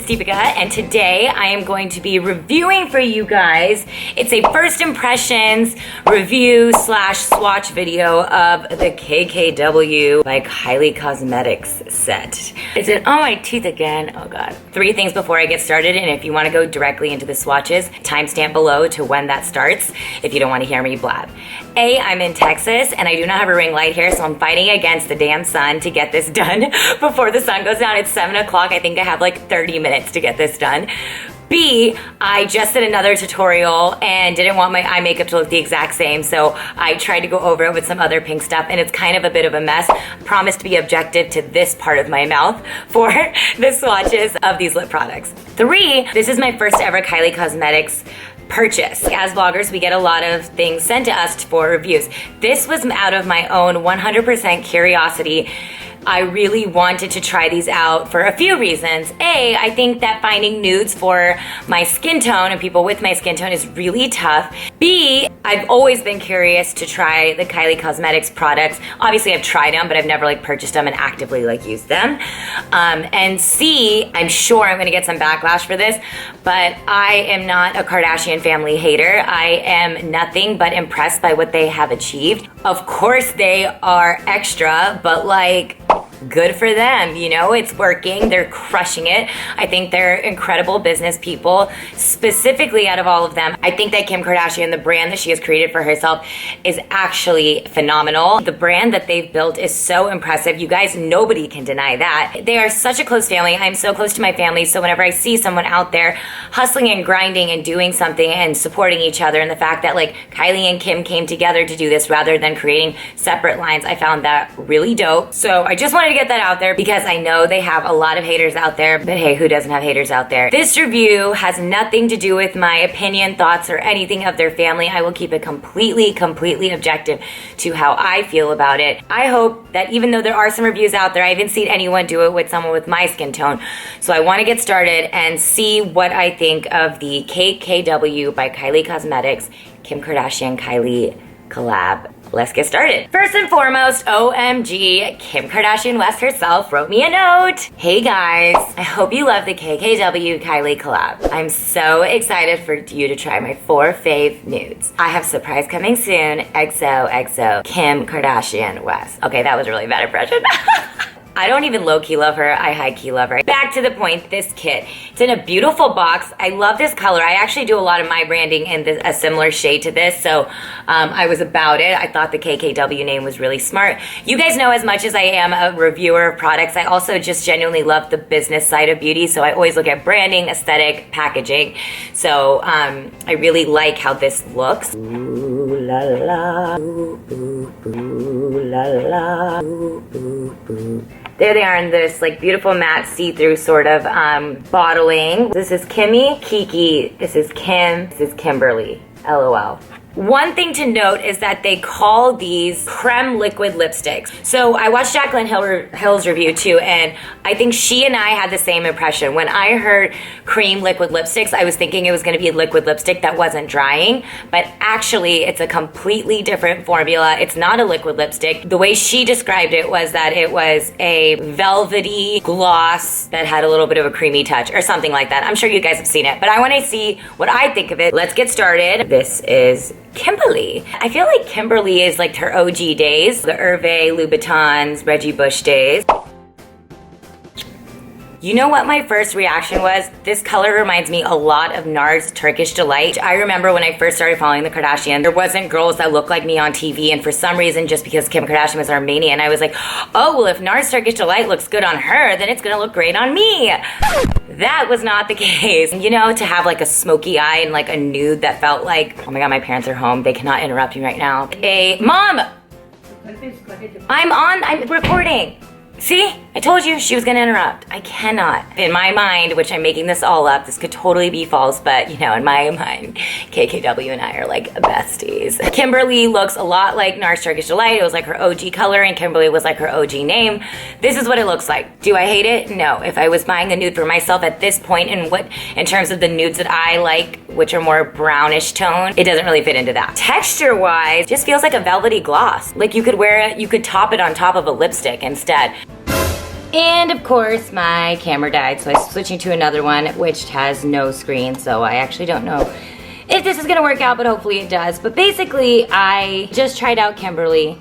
Deepica, and today I am going to be reviewing for you guys. It's a first impressions review slash swatch video of the KKW by KYLIE Cosmetics set. Is it on my teeth again? Oh god. 3 things before I get started, and if you want to go directly into the swatches, timestamp below to when that starts if you don't want to hear me blab. A, I'm in Texas and I do not have a ring light here, so I'm fighting against the damn sun to get this done before the sun goes down. It's 7 o'clock. I think I have like 30 minutes to get this done. B, I just did another tutorial and didn't want my eye makeup to look the exact same, so I tried to go over it with some other pink stuff, and it's kind of a bit of a mess. Promise to be objective to this part of my mouth for the swatches of these lip products. 3, this is my first ever KYLIE Cosmetics purchase. As vloggers, we get a lot of things sent to us for reviews. This was out of my own 100% curiosity. I really wanted to try these out for a few reasons. A, I think that finding nudes for my skin tone and people with my skin tone is really tough. B, I've always been curious to try the KYLIE Cosmetics products. Obviously I've tried them, but I've never like purchased them and actively like used them. And C, I'm sure I'm gonna get some backlash for this, but I am not a Kardashian family hater. I am nothing but impressed by what they have achieved. Of course they are extra, but like, good for them, you know, it's working, they're crushing it. I think they're incredible business people. Specifically out of all of them, I think that Kim Kardashian, the brand that she has created for herself, is actually phenomenal. The brand that they've built is so impressive. You guys, nobody can deny that. They are such a close family. I'm so close to my family, so whenever I see someone out there hustling and grinding and doing something and supporting each other, and the fact that like KYLIE and Kim came together to do this rather than creating separate lines, I found that really dope. So I just wanted to get that out there because I know they have a lot of haters out there, but hey, who doesn't have haters out there? This review has nothing to do with my opinion, thoughts, or anything of their family. I will keep it completely objective to how I feel about it. I hope that even though there are some reviews out there, I haven't seen anyone do it with someone with my skin tone. So I want to get started and see what I think of the KKW by KYLIE Cosmetics Kim Kardashian KYLIE collab. Let's get started. First and foremost, OMG, Kim Kardashian West herself wrote me a note. Hey guys, I hope you love the KKW KYLIE collab. I'm so excited for you to try my 4 fave nudes. I have surprise coming soon. XOXO, Kim Kardashian West. Okay, that was a really bad impression. I don't even low-key love her, I high-key love her. Back to the point, this kit. It's in a beautiful box. I love this color. I actually do a lot of my branding in a similar shade to this, so I was about it. I thought the KKW name was really smart. You guys know, as much as I am a reviewer of products, I also just genuinely love the business side of beauty, so I always look at branding, aesthetic, packaging. So I really like how this looks. Ooh la la, ooh, ooh, ooh la la, ooh, ooh, ooh. There they are in this like beautiful matte see-through sort of bottling. This is KIMMIE, KIKI, this is Kim, this is KIMBERLY, LOL. One thing to note is that they call these Creme liquid lipsticks. So I watched Jaclyn Hill's review too, and I think she and I had the same impression. When I heard Creme liquid lipsticks, I was thinking it was gonna be a liquid lipstick that wasn't drying, but actually it's a completely different formula. It's not a liquid lipstick. The way she described it was that it was a velvety gloss that had a little bit of a creamy touch or something like that. I'm sure you guys have seen it, but I wanna see what I think of it. Let's get started. This is Kimberly. I feel like Kimberly is like her OG days, the Hervé, Louboutins, Reggie Bush days. You know what my first reaction was? This color reminds me a lot of NARS Turkish Delight. I remember when I first started following the Kardashians, there wasn't girls that looked like me on TV, and for some reason, just because Kim Kardashian was Armenian, I was like, oh, well, if NARS Turkish Delight looks good on her, then it's gonna look great on me. That was not the case. You know, to have like a smoky eye and like a nude that felt like, oh my god, my parents are home, they cannot interrupt me right now. Mom! I'm recording. See? I told you she was gonna interrupt. I cannot. In my mind, which I'm making this all up, this could totally be false, but you know, in my mind, KKW and I are like besties. Kimberly looks a lot like NARS Turkish Delight. It was like her OG color, and Kimberly was like her OG name. This is what it looks like. Do I hate it? No. If I was buying a nude for myself at this point, in terms of the nudes that I like, which are more brownish tone, it doesn't really fit into that. Texture-wise, just feels like a velvety gloss. Like you could wear it, you could top it on top of a lipstick instead. And of course, my camera died, so I'm switching to another one, which has no screen, so I actually don't know if this is gonna work out, but hopefully it does. But basically, I just tried out Kimberly.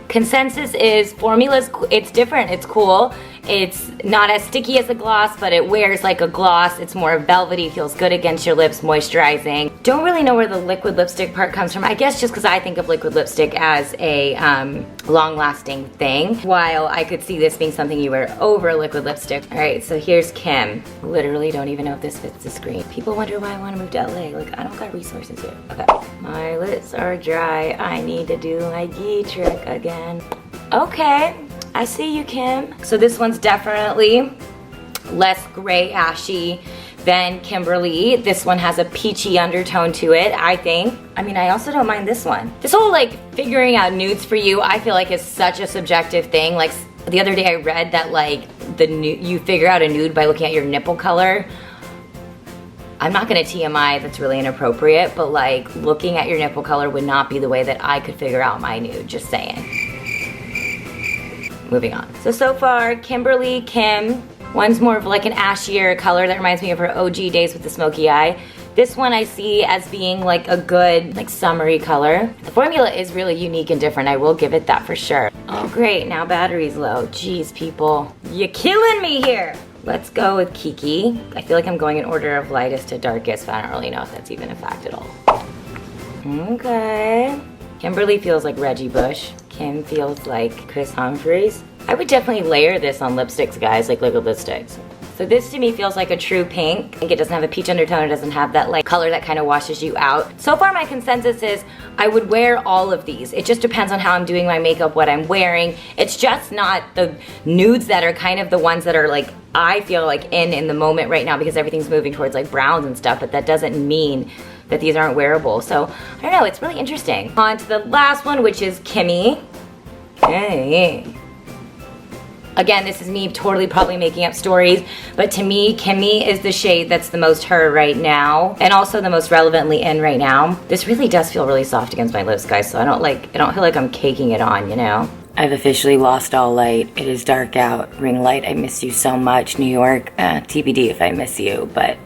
Consensus is formula's, it's different, it's cool. It's not as sticky as a gloss, but it wears like a gloss. It's more velvety, feels good against your lips, moisturizing. Don't really know where the liquid lipstick part comes from. I guess just because I think of liquid lipstick as a long-lasting thing, while I could see this being something you wear over liquid lipstick. All right, so here's Kim. Literally don't even know if this fits the screen. People wonder why I want to move to LA. Like, I don't got resources here. Okay, my lips are dry. I need to do my ghee trick again. Okay. I see you, Kim. So this one's definitely less gray ashy than Kimberly. This one has a peachy undertone to it, I think. I mean, I also don't mind this one. This whole like figuring out nudes for you, I feel like is such a subjective thing. Like the other day I read that like you figure out a nude by looking at your nipple color. I'm not gonna TMI, that's really inappropriate, but like looking at your nipple color would not be the way that I could figure out my nude, just saying. Moving on. So far, Kimberly, Kim. One's more of like an ashier color that reminds me of her OG days with the smoky eye. This one I see as being like a good, like summery color. The formula is really unique and different. I will give it that for sure. Oh great, now battery's low. Jeez, people. You're killing me here. Let's go with Kiki. I feel like I'm going in order of lightest to darkest, but I don't really know if that's even a fact at all. Okay. Kimberly feels like Reggie Bush. Kim feels like Chris Humphries. I would definitely layer this on lipsticks, guys, like liquid lipsticks. So this to me feels like a true pink. I think it doesn't have a peach undertone, it doesn't have that like color that kind of washes you out. So far my consensus is I would wear all of these. It just depends on how I'm doing my makeup, what I'm wearing. It's just not the nudes that are kind of the ones that are like, I feel like in the moment right now because everything's moving towards like browns and stuff, but that doesn't mean that these aren't wearable. So I don't know, it's really interesting. On to the last one, which is KIMMIE. Okay. Again, this is me totally probably making up stories, but to me, KIMMIE is the shade that's the most her right now, and also the most relevantly in right now. This really does feel really soft against my lips, guys, so I don't feel like I'm caking it on, you know? I've officially lost all light. It is dark out. Ring light, I miss you so much. New York, TBD if I miss you, but...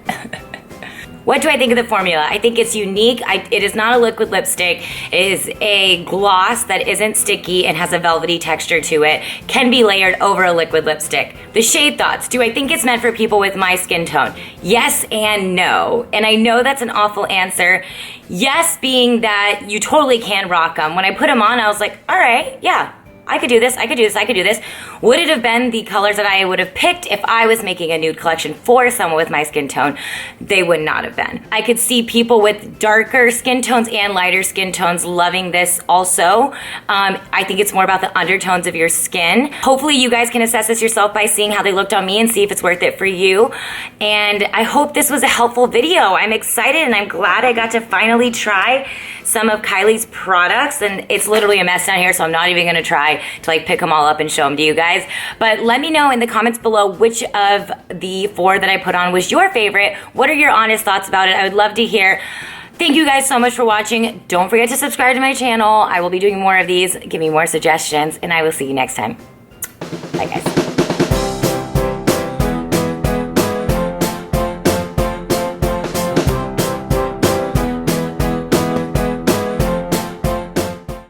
What do I think of the formula? I think it's unique. It is not a liquid lipstick. It is a gloss that isn't sticky and has a velvety texture to it. Can be layered over a liquid lipstick. The shade thoughts. Do I think it's meant for people with my skin tone? Yes and no. And I know that's an awful answer. Yes being that you totally can rock them. When I put them on, I was like, all right, yeah. I could do this, I could do this, I could do this. Would it have been the colors that I would have picked if I was making a nude collection for someone with my skin tone? They would not have been. I could see people with darker skin tones and lighter skin tones loving this also. I think it's more about the undertones of your skin. Hopefully you guys can assess this yourself by seeing how they looked on me and see if it's worth it for you. And I hope this was a helpful video. I'm excited and I'm glad I got to finally try some of Kylie's products, and it's literally a mess down here, so I'm not even gonna try to like pick them all up and show them to you guys. But let me know in the comments below which of the 4 that I put on was your favorite. What are your honest thoughts about it? I would love to hear. Thank you guys so much for watching. Don't forget to subscribe to my channel. I will be doing more of these. Give me more suggestions, and I will see you next time. Bye, guys.